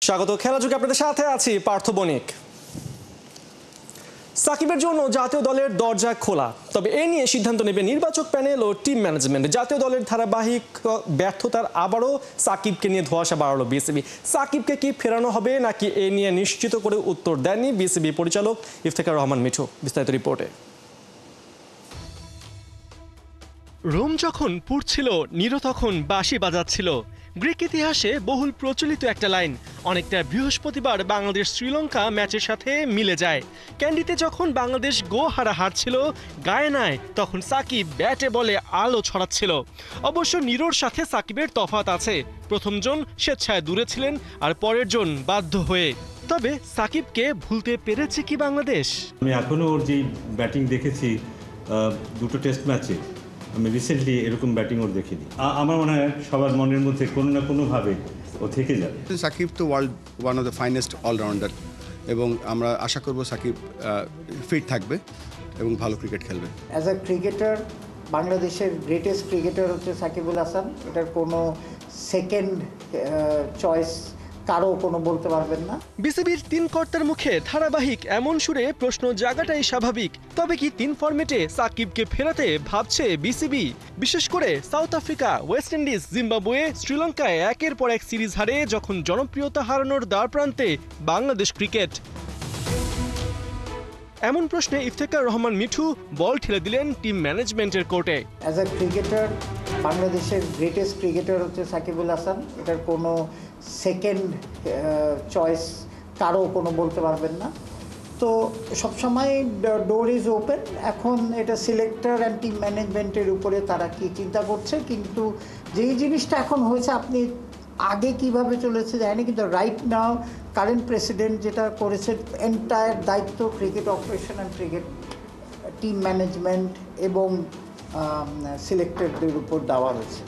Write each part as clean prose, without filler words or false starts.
স্বাগত খেলা যুগে আপনাদের সাথে আছি পার্থ বণিক। সাকিবের জন্য জাতীয় দলের দরজা খোলা, তবে এ নিয়ে সিদ্ধান্ত নেবে নির্বাচক প্যানেল ও টিম ম্যানেজমেন্ট। জাতীয় দলের ধারাবাহিক ব্যর্থতার আবারও সাকিবকে নিয়ে ধোঁয়াশা বাড়ালো বিসিবি। সাকিবকে কি ফেরানো হবে নাকি এ নিয়ে নিশ্চিত করে উত্তর দেননি বিসিবি পরিচালক ইফতেখার রহমান মিঠু। বিস্তারিত রিপোর্টে। রোম যখন পুড়ছিল, নিরো তখন বাঁশি বাজাচ্ছিল। গ্রিক ইতিহাসে বহুল প্রচলিত একটা লাইন অনেকটা বৃহস্পতিবার বাংলাদেশ শ্রীলঙ্কা ম্যাচের সাথে মিলে যায়। ক্যান্ডিতে যখন বাংলাদেশ গো হারা হারছিল, গায়ানায় তখন সাকিব ব্যাটে বলে আলো ছড়াচ্ছিল। অবশ্য নিরোর সাথে সাকিবের তফাৎ আছে, প্রথমজন স্বেচ্ছায় দূরে ছিলেন আর পরের জন বাধ্য হয়ে। তবে সাকিবকে ভুলতে পেরেছে কি বাংলাদেশ? আমি এখনো ওর যে ব্যাটিং দেখেছি দুটো টেস্ট ম্যাচে, আমি রিসেন্টলি এরকম ব্যাটিং ওর দেখিনি। আমার মনে হয় সবার মনের মধ্যে কোনো না কোনোভাবে ও থেকে যাবে। সাকিব তো world one of the finest allrounder, এবং আমরা আশা করব সাকিব ফিট থাকবে এবং ভালো ক্রিকেট খেলবে। অ্যাজ আ ক্রিকেটার বাংলাদেশের গ্রেটেস্ট ক্রিকেটার হচ্ছে সাকিবুল হাসান। এটার কোনো সেকেন্ড চয়েস কারো কোনো বলতে পারবেন না। বিসিবির তিন কর্তার মুখে ধারাবাহিক এমন সুরে প্রশ্ন জাগাটাই স্বাভাবিক। তবে কি তিন ফরম্যাটে সাকিবকে ফেরাতে ভাবছে বিসিবি? বিশেষ করে south Africa, West Indies, Zimbabwe, শ্রীলঙ্কায় একের পর এক সিরিজ হারে যখন জনপ্রিয়তা হারানোর দ্বারপ্রান্তে বাংলাদেশ ক্রিকেট। এমন প্রশ্নে ইফতেখার রহমান মিঠু বল ঠেলে দিলেন টিম ম্যানেজমেন্টের কোর্টে। অ্যাজ আ ক্রিকেটার বাংলাদেশের গ্রেটেস্ট ক্রিকেটার হচ্ছে সাকিবুল হাসান। এটার কোনো সেকেন্ড চয়েস কারো কোনো বলতে পারবেন না। তো সবসময় ডোর ইজ ওপেন। এখন এটা সিলেক্টর অ্যান্ড টিম ম্যানেজমেন্টের উপরে তারা কি চিন্তা করছে, কিন্তু যেই জিনিসটা এখন হয়েছে, আপনি আগে কিভাবে চলেছে জানি, কিন্তু রাইট নাও কারেন্ট প্রেসিডেন্ট যেটা করেছে, এন্টায়ার দায়িত্ব cricket operation and cricket team management এবং সিলেক্টরদের উপর দেওয়া হয়েছে।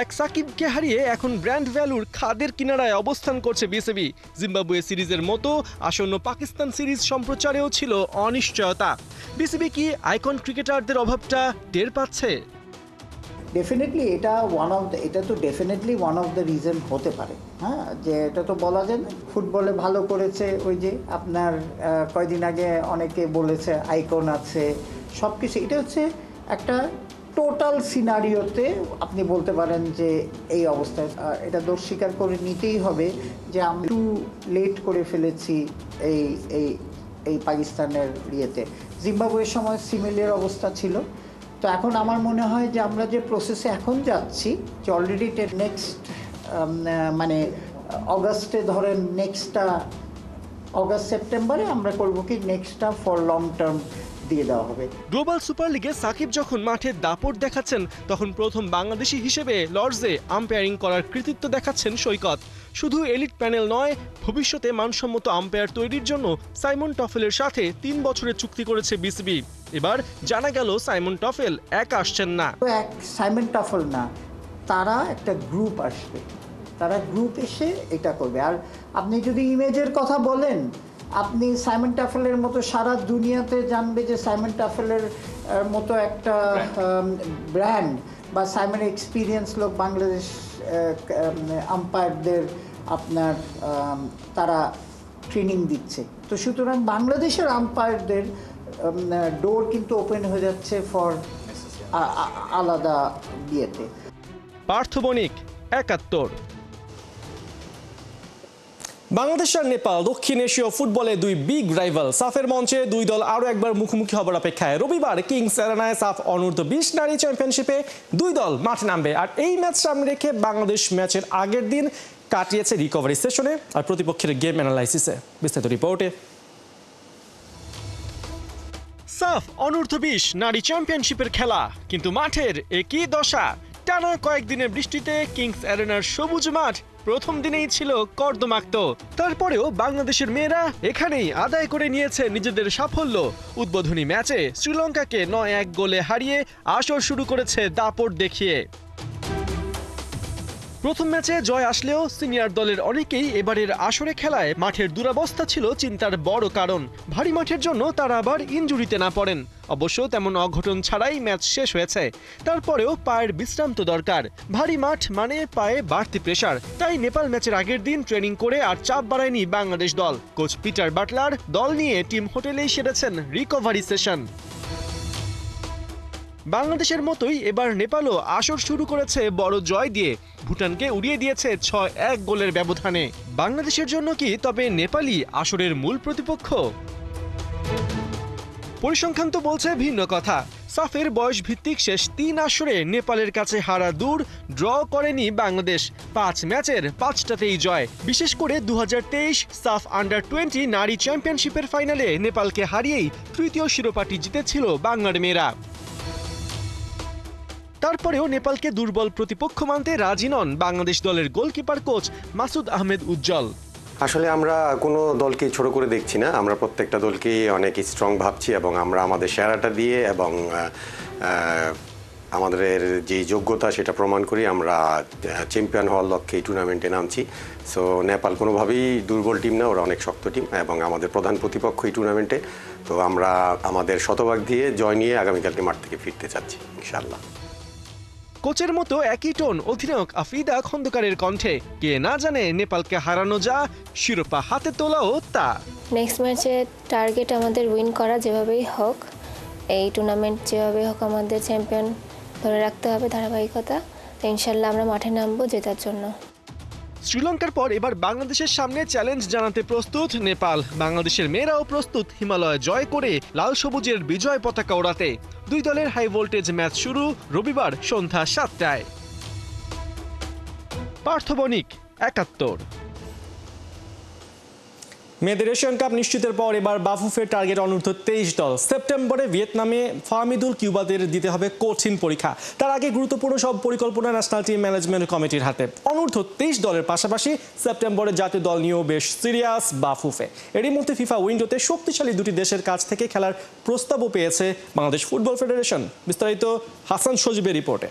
এক সাকিবকে হারিয়ে এখন ব্র্যান্ড ভ্যালুর খাদের কিনারায় অবস্থান করছে বিসিবি। জিম্বাবুয়ে সিরিজের মতো আসন্ন পাকিস্তান সিরিজ সম্প্রচারেও ছিল অনিশ্চয়তা। বিসিবি কি আইকন ক্রিকেটারদের অভাবটা টের পাচ্ছে? ডেফিনেটলি এটা তো definitely one of the reason হতে পারে। হ্যাঁ, যে এটা তো বলা যায় না। ফুটবলে ভালো করেছে, ওই যে আপনার কয়দিন আগে অনেকে বলেছে আইকন আছে, সব কিছু। এটা হচ্ছে একটা টোটাল সিনারিওতে আপনি বলতে পারেন যে এই অবস্থায় এটা দোষ স্বীকার করে নিতেই হবে যে আমরা একটু লেট করে ফেলেছি এই এই এই পাকিস্তানের ইয়েতে। জিম্বাবুয়ের সময় সিমিলার অবস্থা ছিল। তো এখন আমার মনে হয় যে আমরা যে প্রসেসে এখন যাচ্ছি, যে অলরেডি নেক্সট মানে অগাস্টে ধরেন, অগাস্ট সেপ্টেম্বরে আমরা করবো কি নেক্সটটা ফর লং টার্ম দিয়ে দেওয়া হবে। গ্লোবাল সুপার লিগে সাকিব যখন মাঠে দাপট দেখাচ্ছেন, তখন প্রথম বাংলাদেশি হিসেবে লর্ডসে আম্পায়ারিং করার কৃতিত্ব দেখাচ্ছেন সৈকত। শুধু এলিট প্যানেল নয়, ভবিষ্যতে মানসম্মত আম্পায়ার তৈরির জন্য সাইমন টফেলের সাথে 3 বছরের চুক্তি করেছে বিসিবি। এবার জানা গেল সাইমন টফেল একা আসছেন না। এক সাইমন টফেল না, তারা একটা গ্রুপ আসবে, তারা গ্রুপ এসে এটা করবে। আর আপনি যদি ইমেজের কথা বলেন, আপনি সাইমন টাফেলের মতো সারা দুনিয়াতে জানবে যে সাইমন টাফেলের মতো একটা ব্র্যান্ড বা সাইমন এক্সপিরিয়েন্স লোক বাংলাদেশ আম্পায়ারদের আপনার তারা ট্রেনিং দিচ্ছে। তো সুতরাং বাংলাদেশের আম্পায়ারদের ডোর কিন্তু ওপেন হয়ে যাচ্ছে ফর আলাদা বিয়েতে। পার্থ বণিক, ৭১। বাংলাদেশ আর নেপাল দক্ষিণ এশীয় ফুটবলে দুই বিগ রাইভাল। সাফের মঞ্চে দুই দল আরও একবার মুখোমুখি হবার অপেক্ষায়। রবিবার কিংস অ্যারেনায় সাফ অনূর্ধ্ব-20 নারী চ্যাম্পিয়নশিপে দুই দল মাঠে নামবে। আর এই ম্যাচ সামনে রেখে বাংলাদেশ ম্যাচের আগের দিন কাটিয়েছে রিকভারি সেশনে আর প্রতিপক্ষের গেম অ্যানালাইসিসে। বিস্তারিত রিপোর্টে। সাফ অনূর্ধ্ব-20 নারী চ্যাম্পিয়নশিপের খেলা, কিন্তু মাঠের একই দশা। টানা কয়েকদিনের বৃষ্টিতে কিংস অ্যারেনার সবুজ মাঠ প্রথম দিনেই ছিল কর্দমাক্ত। তারপরেও বাংলাদেশের মেয়েরা এখানেই আদায় করে নিয়েছে নিজেদের সাফল্য। উদ্বোধনী ম্যাচে শ্রীলঙ্কাকে 9-1 গোলে হারিয়ে আসর শুরু করেছে দাপট দেখিয়ে। প্রথম ম্যাচে জয় আসলেও সিনিয়র দলের অনেকেই এবারের আসরে খেলায় মাঠের দুরবস্থা ছিল চিন্তার বড় কারণ। ভারী মাঠের জন্য তারা আবার ইনজুরিতে না পড়েন। অবশ্য তেমন অঘটন ছাড়াই ম্যাচ শেষ হয়েছে। তারপরেও পায়ের বিশ্রাম তো দরকার। ভারী মাঠ মানে পায়ে বাড়তি প্রেসার। তাই নেপাল ম্যাচের আগের দিন ট্রেনিং করে আর চাপ বাড়ায়নি বাংলাদেশ দল। কোচ পিটার বাটলার দল নিয়ে টিম হোটেলেই সেরেছেন রিকভারি সেশন। বাংলাদেশের মতোই এবার নেপালও আসর শুরু করেছে বড় জয় দিয়ে। ভুটানকে উড়িয়ে দিয়েছে ৬-১ গোলের ব্যবধানে। বাংলাদেশের জন্য কি তবে নেপালই আসরের মূল প্রতিপক্ষ? পরিসংখ্যান তো বলছে ভিন্ন কথা। সাফের বয়স ভিত্তিক শেষ ৩ আসরে নেপালের কাছে হারা দূর, ড্র করেনি বাংলাদেশ। ৫ ম্যাচের ৫টাতেই জয়। বিশেষ করে ২০২৩ সাফ আন্ডার-20 নারী চ্যাম্পিয়নশিপের ফাইনালে নেপালকে হারিয়েই তৃতীয় শিরোপাটি জিতেছিল বাংলার মেয়েরা। তারপরেও নেপালকে দুর্বল প্রতিপক্ষ মানতে রাজি নন বাংলাদেশ দলের গোলকিপার কোচ মাসুদ আহমেদ উজ্জ্বল। আসলে আমরা কোনো দলকে ছোট করে দেখছি না, আমরা প্রত্যেকটা দলকেই অনেক স্ট্রং ভাবছি এবং আমরা আমাদের সেরাটা দিয়ে এবং আমাদের যে যোগ্যতা সেটা প্রমাণ করি আমরা চ্যাম্পিয়ন হওয়ার লক্ষ্যে এই টুর্নামেন্টে নামছি। সো নেপাল কোনোভাবেই দুর্বল টিম না, ওরা অনেক শক্ত টিম এবং আমাদের প্রধান প্রতিপক্ষ এই টুর্নামেন্টে। তো আমরা আমাদের শতভাগ দিয়ে জয় নিয়ে আগামীকালকে মাঠ থেকে ফিরতে চাচ্ছি ইনশাআল্লাহ। কোচের মতো একই টোন অধিনায়ক আফিদা খন্দকারের কণ্ঠে। কে না জানে নেপালকে হারানো যা, শিরোপা হাতে তোলাও তা। নেক্সট ম্যাচে টার্গেট আমাদের উইন করা, যেভাবেই হোক এই টুর্নামেন্ট যেভাবে হোক আমাদের চ্যাম্পিয়ন ধরে রাখতে হবে ধারাবাহিকতা। ইনশাল্লাহ আমরা মাঠে নামবো জেতার জন্য। শ্রীলঙ্কার পর এবার বাংলাদেশের সামনে চ্যালেঞ্জ জানাতে প্রস্তুত নেপাল। বাংলাদেশের মেয়েরাও প্রস্তুত হিমালয় জয় করে লাল সবুজের বিজয় পতাকা ওড়াতে। দুই দলের হাই ভোল্টেজ ম্যাচ শুরু রবিবার সন্ধ্যা ৭টায়। পার্থ বণিক, ৭১। মেয়েদের এশিয়ান কাপ নিশ্চিতের পর এবার বাফুফের টার্গেট অনূর্ধ্ব ২৩ দল। সেপ্টেম্বরে ভিয়েতনামে ফাহমিদুল কিউবাদের দিতে হবে কঠিন পরীক্ষা। তার আগে গুরুত্বপূর্ণ সব পরিকল্পনা ন্যাশনাল টিম ম্যানেজমেন্ট কমিটির হাতে। অনূর্ধ্ব ২৩ দলের পাশাপাশি সেপ্টেম্বরে জাতীয় দল নিয়েও বেশ সিরিয়াস বাফুফে। এরই মধ্যে ফিফা উইন্ডোতে শক্তিশালী দুটি দেশের কাছ থেকে খেলার প্রস্তাবও পেয়েছে বাংলাদেশ ফুটবল ফেডারেশন। বিস্তারিত হাসান সজীবের রিপোর্টে।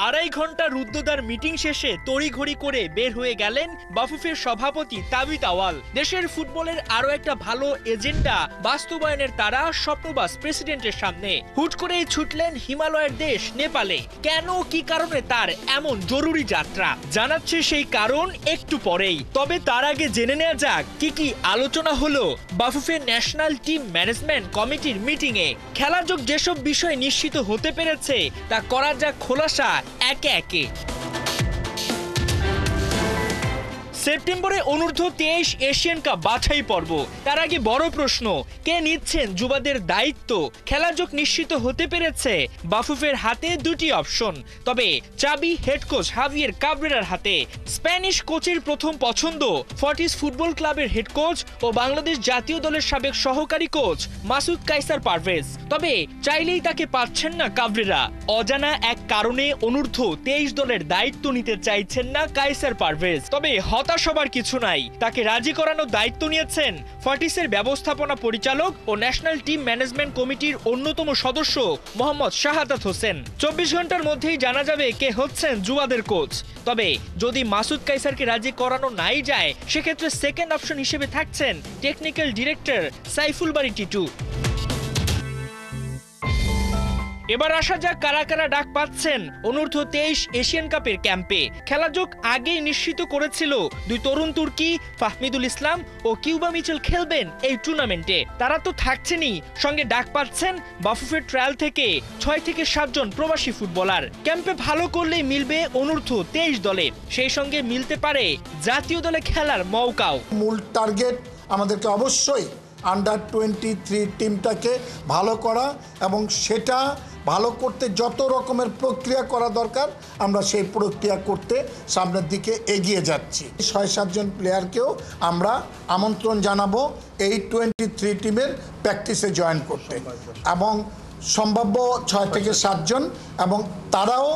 ২.৫ ঘন্টা রুদ্ধদ্বার মিটিং শেষে তড়িঘড়ি করে বের হয়ে গেলেন বাফুফের সভাপতি তাবিত আওয়াল। দেশের ফুটবলের আরো একটা ভালো এজেন্ডা বাস্তবায়নের তারা স্বপ্নবাস প্রেসিডেন্টের সামনে। হুট করেই ছুটলেন হিমালয়ের দেশ নেপালে। কেন, কি কারণে তার এমন জরুরি যাত্রা, জানাচ্ছে সেই কারণ একটু পরেই। তবে তার আগে জেনে নেওয়া যাক কি কি আলোচনা হলো বাফুফের ন্যাশনাল টিম ম্যানেজমেন্ট কমিটির মিটিং এ। খেলাযোগ যেসব বিষয় নিশ্চিত হতে পেরেছে তা করা যাক খোলাসা একে একে। সেপ্টেম্বরে অনূর্ধ্ব ২৩ এশিয়ান কাপ বাছাই পর্ব। তার আগে বড় প্রশ্ন, কে নিচ্ছেন যুবাদের দায়িত্ব? খেলাযোগ নিশ্চিত হতে পেরেছে বাফুফের হাতে দুটি অপশন, তবে চাবি হেড কোচ হাভিয়ের কাবরেরার হাতে। স্প্যানিশ কোচের প্রথম পছন্দ ফর্টিস ফুটবল ক্লাবের হেড কোচ ও বাংলাদেশ জাতীয় দলের সাবেক সহকারী কোচ মাসুদ কাইসার পারভেজ। তবে চাইলেই তাকে পাচ্ছেন না কাবরেরা। অজানা এক কারণে অনূর্ধ্ব ২৩ দলের দায়িত্ব নিতে চাইছেন না কাইসার পারভেজ। তবে সবার কিছু নাই, তাকে রাজি করানোর দায়িত্ব নিয়েছেন ফর্টিসের ব্যবস্থাপনা পরিচালক ও ন্যাশনাল টিম ম্যানেজমেন্ট কমিটির অন্যতম সদস্য মোহাম্মদ শাহাদাত হোসেন। ২৪ ঘন্টার মধ্যেই জানা যাবে কে হচ্ছেন যুবাদের কোচ। তবে যদি মাসুদ কাইসারকে রাজি করানো নাই যায়, সেক্ষেত্রে সেকেন্ড অপশন হিসেবে থাকছেন টেকনিক্যাল ডিরেক্টর সাইফুল বারী টিটু। এবার আসা যাক কারা কারা ডাক পাচ্ছেন অনূর্ধ্ব ২৩ এশিয়ান কাপের ক্যাম্পে। খেলাযোগ আগেই নিশ্চিত করেছিল দুই তরুণ তুর্কি ফাহমিদুল ইসলাম ও কিউবা মিচেল খেলবেন এই টুর্নামেন্টে। তারা তো থাকছেনই, সঙ্গে ডাক পাচ্ছেন বাফুফের ট্রায়াল থেকে ৬ থেকে ৭ জন প্রবাসী ফুটবলার। ক্যাম্পে ভালো করলেই মিলবে অনূর্ধ্ব ২৩ দলে, সেই সঙ্গে মিলতে পারে জাতীয় দলে খেলার মৌকাও। মূল টার্গেট আমাদেরকে অবশ্যই আন্ডার-23 টিমটাকে ভালো করা এবং সেটা ভালো করতে যত রকমের প্রক্রিয়া করা দরকার আমরা সেই প্রক্রিয়া করতে সামনের দিকে এগিয়ে যাচ্ছি। ৬-৭ জন প্লেয়ারকেও আমরা আমন্ত্রণ জানাবো এই 23 টিমের প্র্যাকটিসে জয়েন করতে এবং সম্ভাব্য ৬ থেকে ৭ জন, এবং তারাও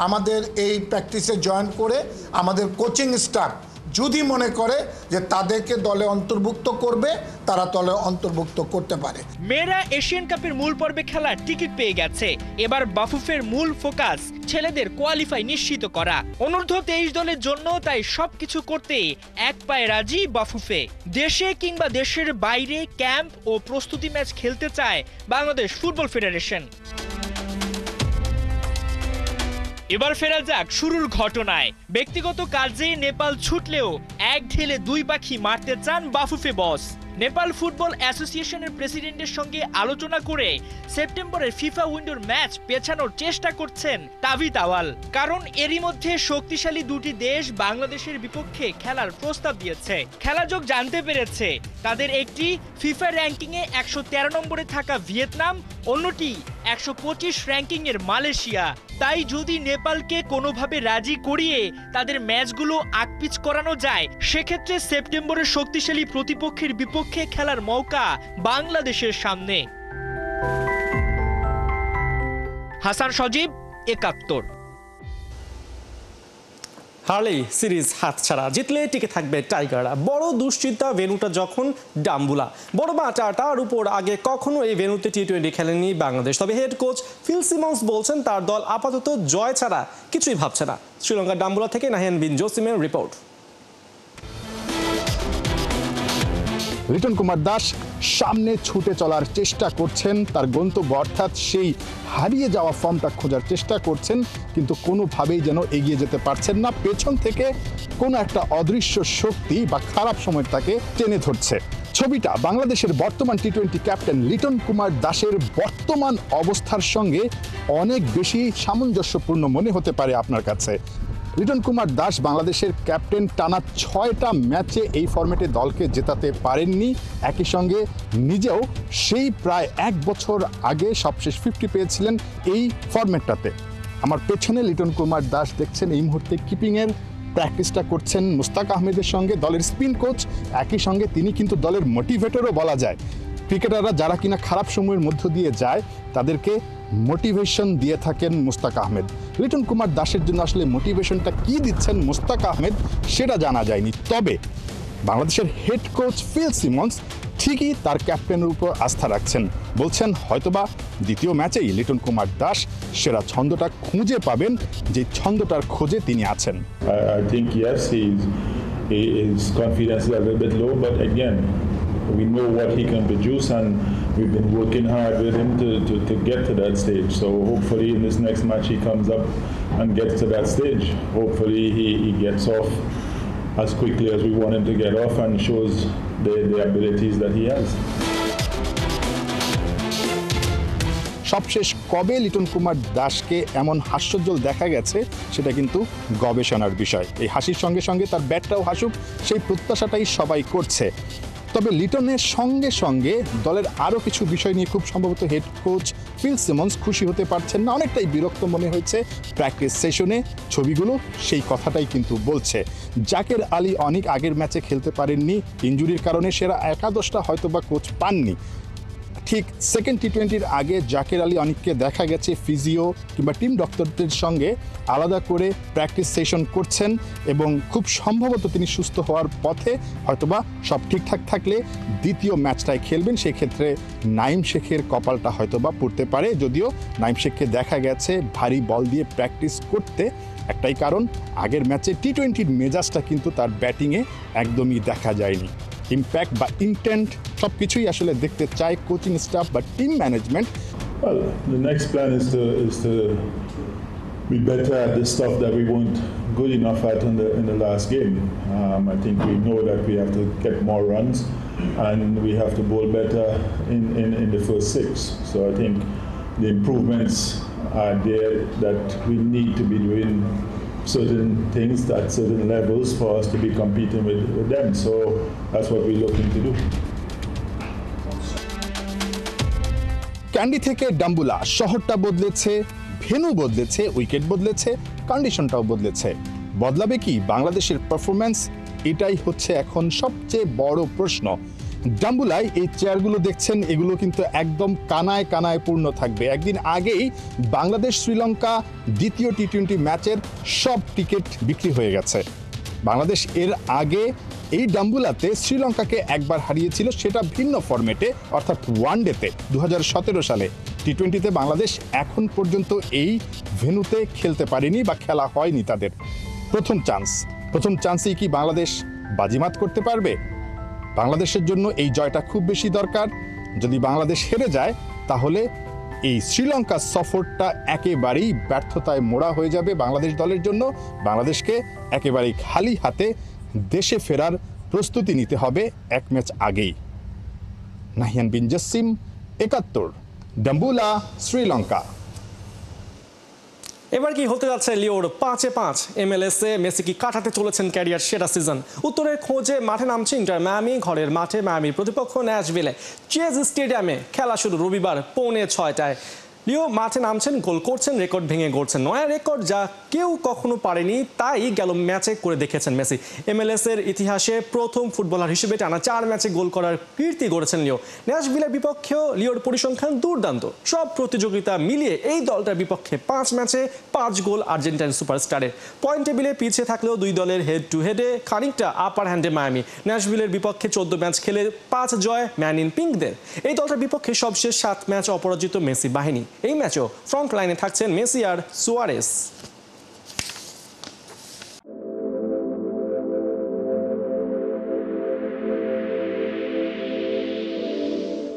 আমাদের এই প্র্যাকটিসে জয়েন করে আমাদের কোচিং স্টাফ যদি মনে করে যে তাদেরকে দলে অন্তর্ভুক্ত করবে, তারা দলে অন্তর্ভুক্ত করতে পারে। মেয়েরা এশিয়ান কাপের মূল পর্বে খেলার টিকিট পেয়ে গেছে। এবার বাফুফের মূল ফোকাস ছেলেদের কোয়ালিফাই নিশ্চিত করা। অনূর্ধ্ব 23 দলের জন্য তাই সবকিছু করতে এক পায়ে রাজি বাফুফে। দেশে কিংবা দেশের বাইরে ক্যাম্প ও প্রস্তুতি ম্যাচ খেলতে চায় বাংলাদেশ ফুটবল ফেডারেশন। এবার ফেরা যাক শুরুর ঘটনায়। ব্যক্তিগত কাজে নেপাল ছুটলেও এক ঢেলে দুই পাখি মারতে চান বাফুফে বস। নেপাল ফুটবল অ্যাসোসিয়েশনের প্রেসিডেন্টের সঙ্গে আলোচনা করে সেপ্টেম্বরের ফিফা উইন্ডোর ম্যাচ পেছানোর চেষ্টা করছেন তাবিত আওয়াল। কারণ এরই মধ্যে শক্তিশালী দুটি দেশ বাংলাদেশের বিপক্ষে খেলার প্রস্তাব দিয়েছে। খেলাযোগ জানতে পেরেছে তাদের একটি ফিফা র্যাঙ্কিংয়ে 113 নম্বরে থাকা ভিয়েতনাম, অন্যটি 125 র্যাঙ্কিংয়ের মালয়েশিয়া। তাই যদি নেপালকে কোনোভাবে রাজি করিয়ে তাদের ম্যাচগুলো আকপিচ করানো যায়, সেক্ষেত্রে সেপ্টেম্বরের শক্তিশালী প্রতিপক্ষের বিপক্ষে খেলার মৌকা বাংলাদেশের সামনে। হাসান সজীব, 71। হারলেই সিরিজ হাতছাড়া, জিতলে টিকে থাকবে টাইগাররা। বড় দুশ্চিন্তা ভেন্যুটা যখন ডাম্বুলা। বড় মাঠটার উপর আগে কখনো এই ভেন্যুতে টি-20 খেলেনি বাংলাদেশ। তবে হেড কোচ ফিল সিমন্স বলছেন তার দল আপাতত জয় ছাড়া কিছুই ভাবছে না। শ্রীলঙ্কার ডাম্বুলা থেকে নাহিয়ান বিন জসিমের রিপোর্ট। লিটন কুমার দাস সামনে ছুটে চলার চেষ্টা করছেন, তার গন্তব্য অর্থাৎ সেই হারিয়ে যাওয়া ফর্মটা খোঁজার চেষ্টা করছেন, কিন্তু কোনোভাবেই যেন এগিয়ে যেতে পারছেন না। পেছন থেকে কোনো একটা অদৃশ্য শক্তি বা খারাপ সময় তাকে টেনে ধরছে। ছবিটা বাংলাদেশের বর্তমান টি-20 ক্যাপ্টেন লিটন কুমার দাসের বর্তমান অবস্থার সঙ্গে অনেক বেশি সামঞ্জস্যপূর্ণ মনে হতে পারে আপনার কাছে। লিটন কুমার দাস বাংলাদেশের ক্যাপ্টেন, টানা 6টা ম্যাচে এই ফরম্যাটে দলকে জেতাতে পারেননি। একই সঙ্গে নিজেও সেই প্রায় 1 বছর আগে সবশেষ 50 পেয়েছিলেন এই ফরম্যাটটাতে। আমার পেছনে লিটন কুমার দাস দেখছেন এই মুহূর্তে কিপিংয়ের প্র্যাকটিসটা করছেন মুস্তাক আহমেদের সঙ্গে, দলের স্পিন কোচ। একই সঙ্গে তিনি কিন্তু দলের মোটিভেটরও বলা যায়। ক্রিকেটাররা যারা কিনা খারাপ সময়ের মধ্য দিয়ে যায় তাদেরকে মোটিভেশন দিয়ে থাকেন মুস্তাক আহমেদ। লিটন কুমার দাসের জন্য আসলে মোটিভেশনটা কি দিচ্ছেন মুস্তাক আহমেদ সেটা জানা যায়নি। তবে বাংলাদেশের হেড কোচ ফিল সিমন্স ঠিকই তার ক্যাপ্টেনের উপর আস্থা রাখছেন। বলছেন হয়তোবা দ্বিতীয় ম্যাচেই লিটন কুমার দাস সেরা ছন্দটা খুঁজে পাবেন, যে ছন্দটার খোঁজে তিনি আছেন। I think yes, his confidence is a little bit low, but again, we know what he can produce, and we've been working hard with him to get to that stage. So hopefully in this next match he comes up and gets to that stage. Hopefully he gets off as quickly as we want him to get off and shows the abilities that he has. সবশেষ কবে লিটন কুমার দাসকে এমন হাস্যোজ্জ্বল দেখা গেছে সেটা কিন্তু গবেষণার বিষয়। এই হাসির সঙ্গে সঙ্গে তার ব্যাটটাও হাসুক, সেই প্রত্যাশাটাই সবাই করছে। তবে লিটনের সঙ্গে সঙ্গে দলের আরও কিছু বিষয় নিয়ে খুব সম্ভবত হেড কোচ ফিল সিমন্স খুশি হতে পারছেন না। অনেকটাই বিরক্ত মনে হয়েছে প্র্যাকটিস সেশনে ছবিগুলো সেই কথাটাই কিন্তু বলছে। জাকের আলী অনেক আগের ম্যাচে খেলতে পারেননি, ইনজুরির কারণে সেরা একাদশটা হয়তোবা কোচ পাননি। ঠিক সেকেন্ড টি-20-র আগে জাকের আলী অনেককে দেখা গেছে ফিজিও কিংবা টিম ডক্টরদের সঙ্গে আলাদা করে প্র্যাকটিস সেশন করছেন, এবং খুব সম্ভবত তিনি সুস্থ হওয়ার পথে। হয়তোবা সব ঠিকঠাক থাকলে দ্বিতীয় ম্যাচটায় খেলবেন। সেক্ষেত্রে নাইম শেখের কপালটা হয়তোবা পড়তে পারে, যদিও নাইম শেখকে দেখা গেছে ভারী বল দিয়ে প্র্যাকটিস করতে। একটাই কারণ, আগের ম্যাচে টি-20-র মেজাজটা কিন্তু তার ব্যাটিংয়ে একদমই দেখা যায়নি। ইম্প্যাক্ট বা ইন্টেন্ট সব কিছুই আসলে দেখতে চায় কোচিং স্টাফ বা team management. Well, the next plan is to be better at the stuff that we weren't good enough at in the last game. I think we know that we have to get more runs and we have to bowl better in the first 6. So I think the improvements are there that we need to be doing certain things at certain levels for us to be competing with them. So that's what we're looking to do. Candy থেকে ডাম্বুলা, শহরটা বদলেছে, venue বদলেছে, wicket বদলেছে, কন্ডিশনটাও বদলেছে। বদলাবে কি বাংলাদেশের performance? এটাই হচ্ছে এখন সবচেয়ে বড় প্রশ্ন। ডাম্বুলায় এই চেয়ারগুলো দেখছেন, এগুলো কিন্তু একদম কানায় কানায় পূর্ণ থাকবে। একদিন আগেই বাংলাদেশ শ্রীলঙ্কা দ্বিতীয় টি-20 ম্যাচের সব টিকিট বিক্রি হয়ে গেছে। বাংলাদেশ এর আগে এই ডাম্বুলাতে শ্রীলঙ্কাকে একবার হারিয়েছিল, সেটা ভিন্ন ফরম্যাটে, অর্থাৎ ওয়ানডেতে 2017 সালে। টি-20তে বাংলাদেশ এখন পর্যন্ত এই ভেন্যুতে খেলতে পারেনি বা খেলা হয়নি তাদের। প্রথম চান্সেই কি বাংলাদেশ বাজিমাত করতে পারবে? বাংলাদেশের জন্য এই জয়টা খুব বেশি দরকার। যদি বাংলাদেশ হেরে যায় তাহলে এই শ্রীলঙ্কা সফরটা একেবারেই ব্যর্থতায় মোড়া হয়ে যাবে বাংলাদেশ দলের জন্য। বাংলাদেশকে একেবারেই খালি হাতে দেশে ফেরার প্রস্তুতি নিতে হবে এক ম্যাচ আগেই। নাহিয়ান বিন জসিম, 71, ডাম্বুলা, শ্রীলঙ্কা। এবার কি হতে যাচ্ছে লিওর 5-5? MLS-এ মেসি কি কাটাতে চলেছেন ক্যারিয়ার সেরা সিজন? উত্তরের খোঁজে মাঠে নামছে ইন্টার মায়ামি। ঘরের মাঠে মায়ামির প্রতিপক্ষ ন্যাশভিলে চেজ স্টেডিয়ামে খেলা শুরু রবিবার 5:45-টায়। লিও মাঠে নামছেন, গোল করছেন, রেকর্ড ভেঙে গড়ছেন। নয়া রেকর্ড যা কেউ কখনো পারেনি, তাই গেল ম্যাচে করে দেখেছেন মেসি। MLS-এর ইতিহাসে প্রথম ফুটবলার হিসেবে টানা 4 ম্যাচে গোল করার কীর্তি গড়েছেন লিও। ন্যাশভিলের বিপক্ষেও লিওর পরিসংখ্যান দুর্দান্ত। সব প্রতিযোগিতা মিলিয়ে এই দলটার বিপক্ষে 5 ম্যাচে 5 গোল আর্জেন্টাইন সুপারস্টারের। পয়েন্ট টেবিলে পিছিয়ে থাকলেও দুই দলের হেড টু হেডে খানিকটা আপার হ্যান্ডে মায়ামি। ন্যাশভিলের বিপক্ষে 14 ম্যাচ খেলে 5 জয় ম্যান ইন পিঙ্কদের। এই দলটার বিপক্ষে সবশেষ 7 ম্যাচ অপরাজিত মেসি বাহিনী। এই ম্যাচেও ফ্রন্ট লাইনে থাকছেন মেসি আর সুয়ারেস।